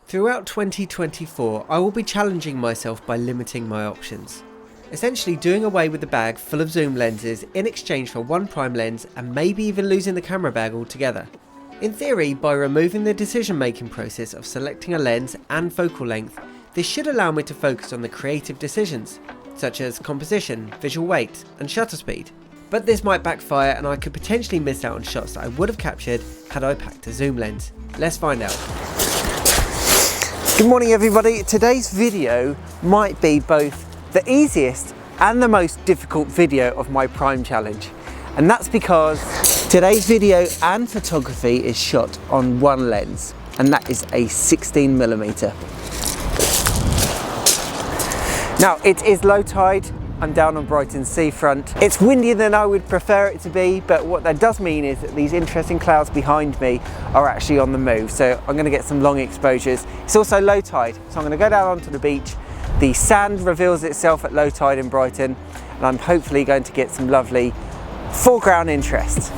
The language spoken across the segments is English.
Throughout 2024, I will be challenging myself by limiting my options. Essentially doing away with the bag full of zoom lenses in exchange for one prime lens and maybe even losing the camera bag altogether. In theory, by removing the decision making process of selecting a lens and focal length, this should allow me to focus on the creative decisions, such as composition, visual weight and shutter speed. But this might backfire and I could potentially miss out on shots that I would have captured had I packed a zoom lens. Let's find out. Good morning everybody. Today's video might be both the easiest and the most difficult video of my prime challenge. And that's because today's video and photography is shot on one lens, and that is a 16mm. Now it is low tide. I'm down on Brighton seafront. It's windier than I would prefer it to be, but what that does mean is that these interesting clouds behind me are actually on the move, so I'm going to get some long exposures. It's also low tide, so I'm going to go down onto the beach. The sand reveals itself at low tide in Brighton, and I'm hopefully going to get some lovely foreground interest.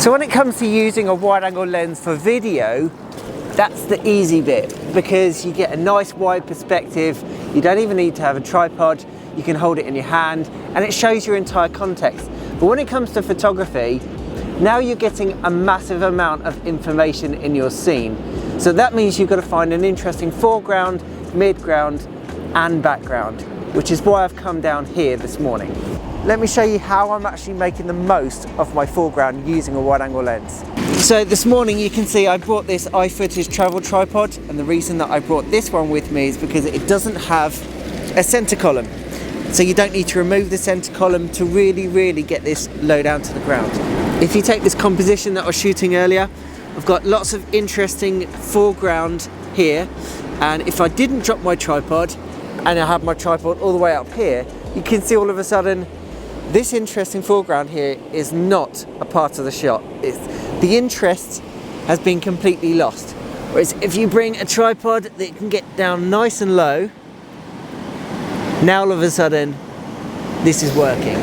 So when it comes to using a wide-angle lens for video, that's the easy bit, because you get a nice wide perspective. You don't even need to have a tripod. You can hold it in your hand and it shows your entire context. But when it comes to photography, now you're getting a massive amount of information in your scene. So that means you've got to find an interesting foreground, midground and background, which is why I've come down here this morning. Let me show you how I'm actually making the most of my foreground using a wide-angle lens. So this morning you can see I brought this iFootage travel tripod, and the reason that I brought this one with me is because it doesn't have a center column. So you don't need to remove the center column to really get this low down to the ground. If you take this composition that I was shooting earlier, I've got lots of interesting foreground here, and if I didn't drop my tripod and I had my tripod all the way up here, you can see all of a sudden this interesting foreground here is not a part of the shot. The interest has been completely lost. Whereas if you bring a tripod that can get down nice and low, now all of a sudden this is working.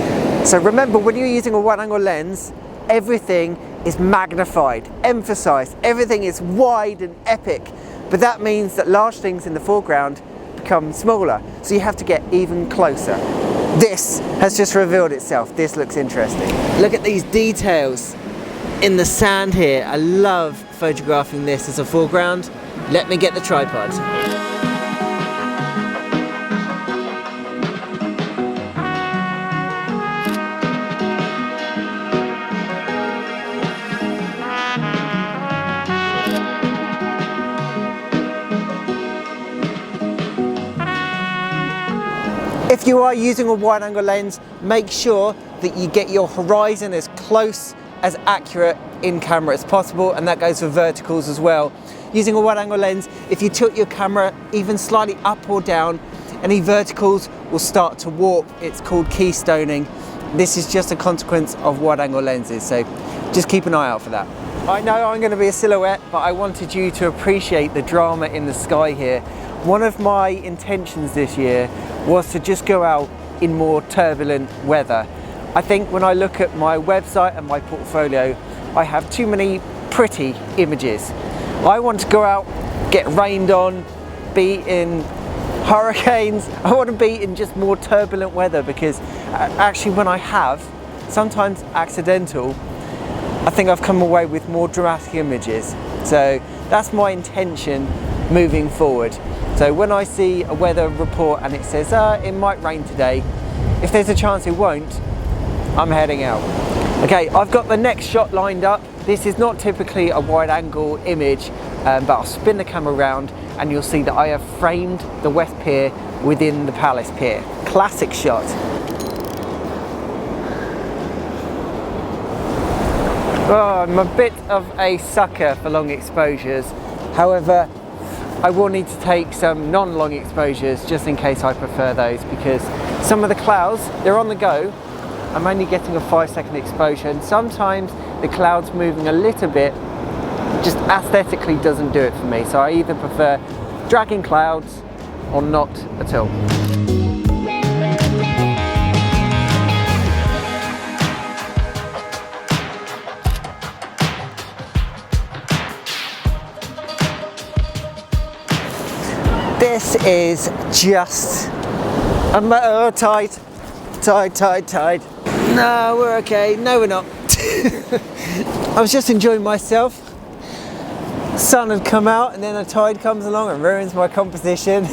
So remember, when you're using a wide-angle lens, everything is magnified, emphasized, everything is wide and epic. But that means that large things in the foreground become smaller, so you have to get even closer. This has just revealed itself. This looks interesting. Look at these details in the sand here. I love photographing this as a foreground. Let me get the tripod. If you are using a wide-angle lens, make sure that you get your horizon as close, as accurate in camera as possible, and that goes for verticals as well. Using a wide-angle lens, if you tilt your camera even slightly up or down, any verticals will start to warp. It's called keystoning. This is just a consequence of wide-angle lenses, so just keep an eye out for that. I know I'm going to be a silhouette, but I wanted you to appreciate the drama in the sky here. One of my intentions this year was to just go out in more turbulent weather. I think when I look at my website and my portfolio, I have too many pretty images. I want to go out, get rained on, be in hurricanes. I want to be in just more turbulent weather, because actually when I have, sometimes accidental, I think I've come away with more dramatic images. So that's my intention moving forward. So when I see a weather report and it says it might rain today, if there's a chance it won't, I'm heading out. Okay, I've got the next shot lined up. This is not typically a wide angle image, but I'll spin the camera around and you'll see that I have framed the West Pier within the Palace Pier. Classic shot. Oh, I'm a bit of a sucker for long exposures. However, I will need to take some non-long exposures just in case I prefer those, because some of the clouds, they're on the go. I'm only getting a 5-second exposure, and sometimes the clouds moving a little bit just aesthetically doesn't do it for me. So I either prefer dragging clouds or not at all. It is just, tied. No, we're okay. No, we're not. I was just enjoying myself. Sun had come out and then a tide comes along and ruins my composition.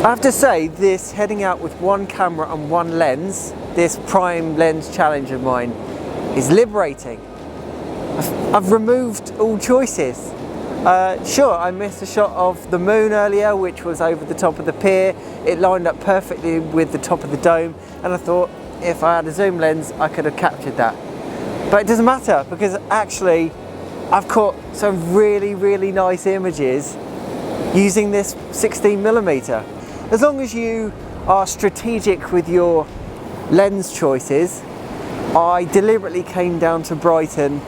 I have to say, this heading out with one camera and one lens, this prime lens challenge of mine, is liberating. I've removed all choices. Sure, I missed a shot of the moon earlier, which was over the top of the pier. It lined up perfectly with the top of the dome, and I thought if I had a zoom lens, I could have captured that. But it doesn't matter, because actually I've caught some really, really nice images using this 16mm. As long as you are strategic with your lens choices, I deliberately came down to Brighton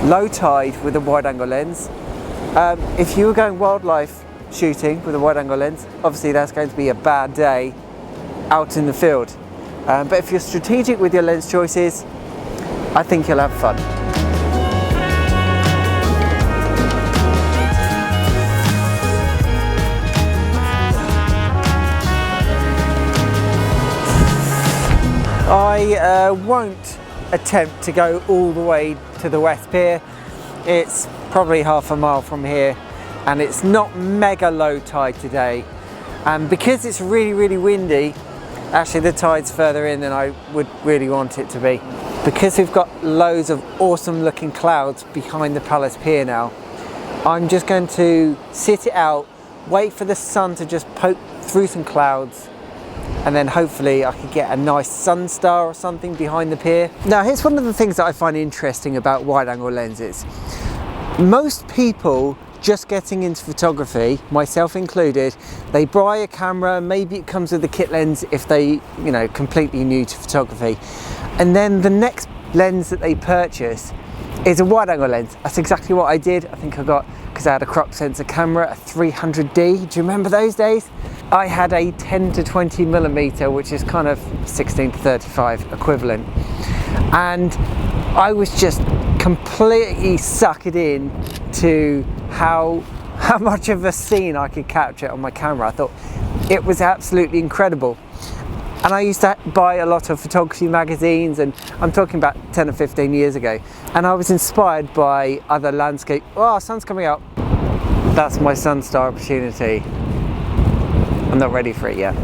low tide with a wide angle lens. If you were going wildlife shooting with a wide angle lens, obviously that's going to be a bad day out in the field. But if you're strategic with your lens choices, I think you'll have fun. I won't attempt to go all the way to the West Pier. It's probably half a mile from here and it's not mega low tide today. And because it's really, really windy, actually the tide's further in than I would really want it to be. Because we've got loads of awesome looking clouds behind the Palace Pier now, I'm just going to sit it out, wait for the sun to just poke through some clouds, and then hopefully I could get a nice sun star or something behind the pier. Now here's one of the things that I find interesting about wide angle lenses. Most people just getting into photography, myself included, they buy a camera, maybe it comes with a kit lens if they, completely new to photography. And then the next lens that they purchase is a wide angle lens. That's exactly what I did. I think I got, because I had a crop sensor camera, a 300D. Do you remember those days? I had a 10 to 20mm, which is kind of 16 to 35 equivalent. And I was just completely sucked in to how much of a scene I could capture on my camera. I thought it was absolutely incredible. And I used to buy a lot of photography magazines, and I'm talking about 10 or 15 years ago. And I was inspired by other landscape. Oh, sun's coming out. That's my sun star opportunity. I'm not ready for it yet.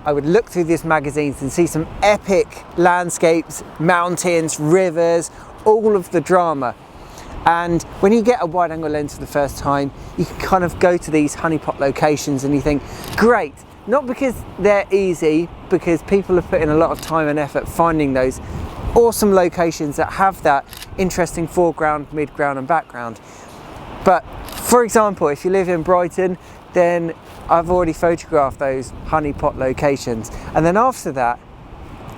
I would look through these magazines and see some epic landscapes, mountains, rivers, all of the drama. And when you get a wide angle lens for the first time, you can kind of go to these honeypot locations and you think, great. Not because they're easy, because people have put in a lot of time and effort finding those awesome locations that have that interesting foreground, midground and background. But for example, if you live in Brighton, then I've already photographed those honeypot locations. And then after that,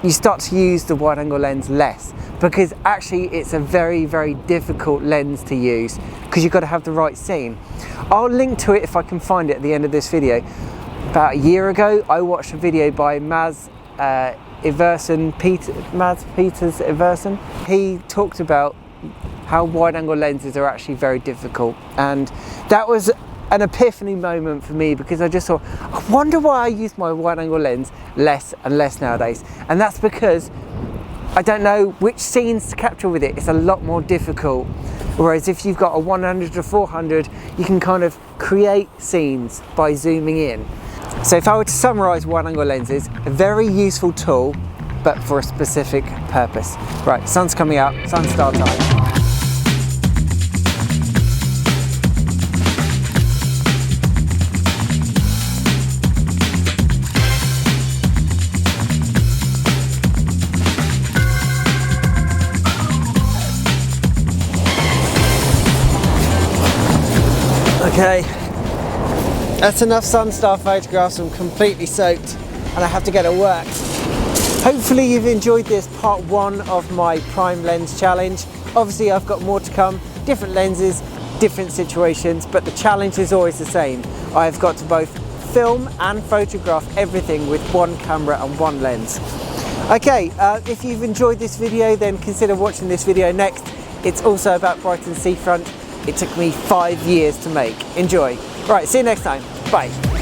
you start to use the wide angle lens less, because actually it's a very, very difficult lens to use because you've got to have the right scene. I'll link to it if I can find it at the end of this video. About a year ago, I watched a video by Maz Peters Everson. He talked about how wide angle lenses are actually very difficult, and that was an epiphany moment for me, because I just thought, I wonder why I use my wide angle lens less and less nowadays. And that's because I don't know which scenes to capture with it. It's a lot more difficult. Whereas if you've got a 100 to 400, you can kind of create scenes by zooming in. So if I were to summarize wide angle lenses, a very useful tool, but for a specific purpose. Right, sun's coming out, sun star time. Okay, that's enough Sunstar photographs. I'm completely soaked and I have to get to work. Hopefully you've enjoyed this part one of my prime lens challenge. Obviously I've got more to come, different lenses, different situations, but the challenge is always the same. I've got to both film and photograph everything with one camera and one lens. Okay, if you've enjoyed this video, then consider watching this video next. It's also about Brighton seafront. It took me 5 years to make. Enjoy. Right, see you next time. Bye.